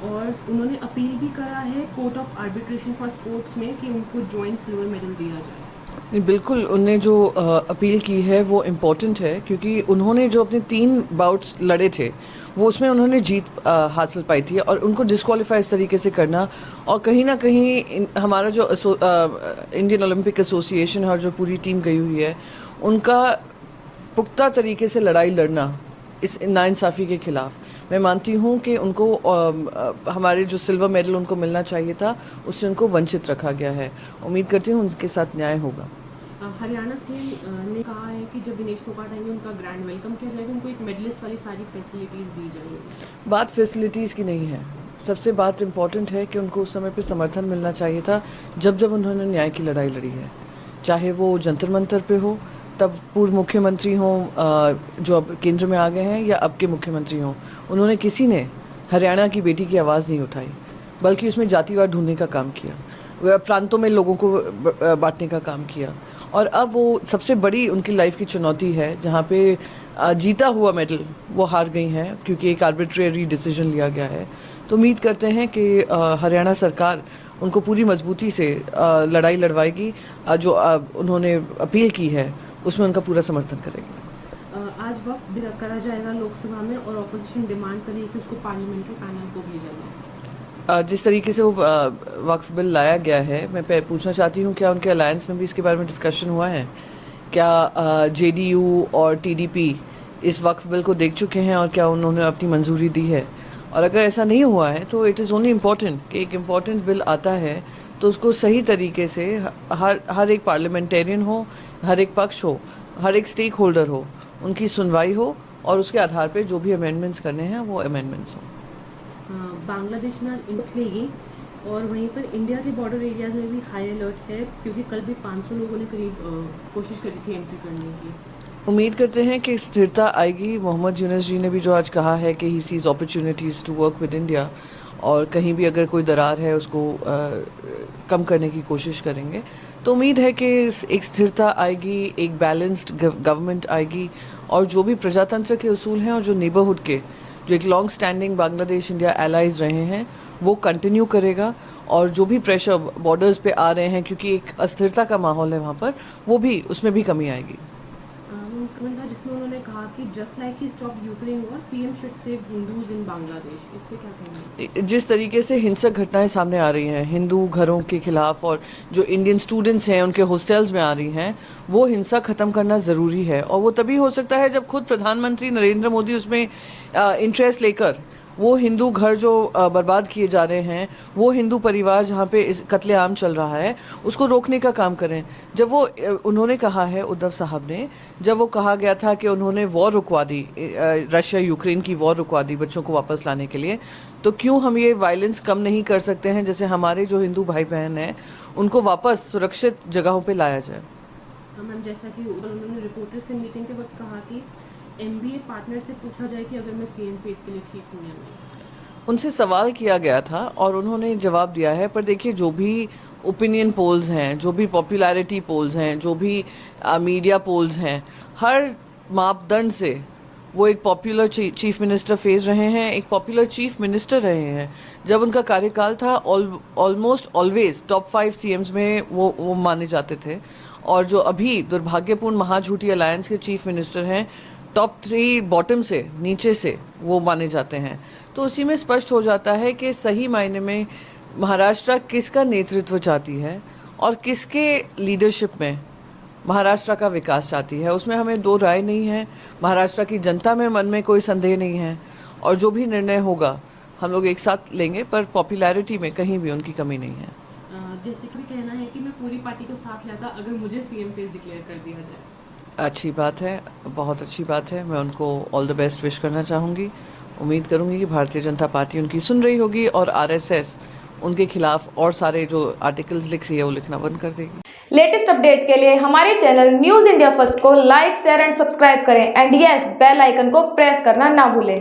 और उन्होंने अपील भी करा है court of arbitration for sports में कि उनको जॉइंट सिल्वर मेडल दिया जाए। नहीं, बिल्कुल उनने जो अपील की है वो इम्पोर्टेंट है, क्योंकि उन्होंने जो अपने 3 बाउट्स लड़े थे वो उसमें उन्होंने जीत हासिल पाई थी, और उनको डिस्क्वालीफाई इस तरीके से करना, और कहीं ना कहीं हमारा जो इंडियन ओलंपिक एसोसिएशन है और जो पूरी टीम गई हुई है उनका पुख्ता तरीके से लड़ाई लड़ना इस नाइंसाफ़ी के खिलाफ। मैं मानती हूँ कि उनको हमारे जो सिल्वर मेडल उनको मिलना चाहिए था उससे उनको वंचित रखा गया है। उम्मीद करती हूँ उनके साथ न्याय होगा। हरियाणा सीएम ने कहा है कि जब दिनेश फोगाट आएंगे उनका ग्रैंड वेलकम किया जाएगा, उनको एक मेडलिस्ट वाली सारी फैसिलिटीज़ दी जाएगी। बात फैसिलिटीज़ की नहीं है, सबसे बात इम्पॉर्टेंट है कि उनको उस समय पे समर्थन मिलना चाहिए था जब जब उन्होंने न्याय की लड़ाई लड़ी है, चाहे वो जंतर मंतर पे हो, तब पूर्व मुख्यमंत्री हों जो अब केंद्र में आ गए हैं, या अब के मुख्यमंत्री हों, उन्होंने किसी ने हरियाणा की बेटी की आवाज़ नहीं उठाई, बल्कि उसमें जातिवाद ढूंढने का काम किया, वह प्रांतों में लोगों को बांटने का काम किया। और अब वो सबसे बड़ी उनकी लाइफ की चुनौती है जहाँ पे जीता हुआ मेडल वो हार गई हैं क्योंकि एक आर्बिट्रेरी डिसीजन लिया गया है। तो उम्मीद करते हैं कि हरियाणा सरकार उनको पूरी मजबूती से लड़ाई लड़वाएगी, जो उन्होंने अपील की है उसमें उनका पूरा समर्थन करेगी। आज वक्त भी करा जाएगा लोकसभा में और ऑपोजिशन डिमांड करी है कि उसको पार्लियामेंट्री पैनल को भेजा जाए। जिस तरीके से वो वक्फ बिल लाया गया है, मैं पूछना चाहती हूँ क्या उनके अलायंस में भी इसके बारे में डिस्कशन हुआ है? क्या जेडीयू और टीडीपी इस वक्फ बिल को देख चुके हैं और क्या उन्होंने अपनी मंजूरी दी है? और अगर ऐसा नहीं हुआ है तो इट इज़ ओनली इम्पॉर्टेंट कि एक इम्पॉर्टेंट बिल आता है तो उसको सही तरीके से हर एक पार्लियामेंटेरियन हो, हर एक पक्ष हो, हर एक स्टेक होल्डर हो, उनकी सुनवाई हो, और उसके आधार पर जो भी अमेंडमेंट्स करने हैं वो अमेंडमेंट्स हों। बांग्लादेश में आज लेगी और वहीं पर इंडिया के बॉर्डर एरियाज में भी हाई अलर्ट है, क्योंकि कल भी 500 लोगों ने करीब कोशिश करी थी एंट्री करने की। उम्मीद करते हैं कि स्थिरता आएगी। मोहम्मद यूनुस जी ने भी जो आज कहा है कि he seize opportunities to work with India, और कहीं भी अगर कोई दरार है उसको कम करने की कोशिश करेंगे। तो उम्मीद है कि एक स्थिरता आएगी, एक बैलेंस्ड गवर्नमेंट आएगी, और जो भी प्रजातंत्र के उसूल हैं और जो नेबरहुड के जो एक long standing Bangladesh India allies रहे हैं वो कंटिन्यू करेगा, और जो भी प्रेशर बॉर्डर्स पे आ रहे हैं क्योंकि एक अस्थिरता का माहौल है वहाँ पर, वो भी उसमें भी कमी आएगी। जिसमें उन्होंने कहा कि just like he stop Ukraine war, PM should save Hindus in Bangladesh, इस पे क्या कहना है? जिस तरीके से हिंसक घटनाएं सामने आ रही हैं हिंदू घरों के खिलाफ, और जो इंडियन स्टूडेंट्स हैं उनके हॉस्टल्स में आ रही हैं, वो हिंसा खत्म करना ज़रूरी है, और वो तभी हो सकता है जब खुद प्रधानमंत्री नरेंद्र मोदी उसमें इंटरेस्ट लेकर वो हिंदू घर जो बर्बाद किए जा रहे हैं, वो हिंदू परिवार जहाँ पे इस कत्लेआम चल रहा है उसको रोकने का काम करें। जब वो उन्होंने कहा है, उद्धव साहब ने, जब वो कहा गया था कि उन्होंने वॉर रुकवा दी, रशिया यूक्रेन की वॉर रुकवा दी बच्चों को वापस लाने के लिए, तो क्यों हम ये वायलेंस कम नहीं कर सकते हैं? जैसे हमारे जो हिंदू भाई बहन हैं उनको वापस सुरक्षित जगहों पर लाया जाए। मैम, जैसा कि उन्होंने रिपोर्टर से मीटिंग के वक्त कहा कि एमबीए पार्टनर से पूछा जाए कि अगर मैं सीएम पे इसके लिए ठीक हूँ या नहीं। उनसे सवाल किया गया था और उन्होंने जवाब दिया है, पर देखिए जो भी ओपिनियन पोल्स हैं, जो भी पॉपुलैरिटी पोल्स हैं, जो भी मीडिया पोल्स हैं, हर मापदंड से वो एक पॉपुलर चीफ मिनिस्टर फेज रहे हैं, एक पॉपुलर चीफ मिनिस्टर रहे हैं। जब उनका कार्यकाल था ऑलमोस्ट ऑलवेज टॉप 5 सीएम्स में वो माने जाते थे, और जो अभी दुर्भाग्यपूर्ण महाझूठी अलायंस के चीफ मिनिस्टर हैं, टॉप 3 बॉटम से, नीचे से वो माने जाते हैं। तो उसी में स्पष्ट हो जाता है कि सही मायने में महाराष्ट्र किसका नेतृत्व चाहती है और किसके लीडरशिप में महाराष्ट्र का विकास चाहती है, उसमें हमें दो राय नहीं है। महाराष्ट्र की जनता में मन में कोई संदेह नहीं है, और जो भी निर्णय होगा हम लोग एक साथ लेंगे, पर पॉपुलैरिटी में कहीं भी उनकी कमी नहीं है। जैसे कि कहना है कि मैं पूरी पार्टी को साथ लाता अगर मुझे सीएम फेस डिक्लेयर कर दिया जाए। अच्छी बात है, बहुत अच्छी बात है। मैं उनको ऑल द बेस्ट विश करना चाहूँगी। उम्मीद करूँगी कि भारतीय जनता पार्टी उनकी सुन रही होगी और आरएसएस उनके खिलाफ और सारे जो आर्टिकल्स लिख रही है वो लिखना बंद कर देगी। लेटेस्ट अपडेट के लिए हमारे चैनल न्यूज़ इंडिया फर्स्ट को लाइक, शेयर एंड सब्सक्राइब करें, एंड यस, बेल आइकन को प्रेस करना ना भूलें।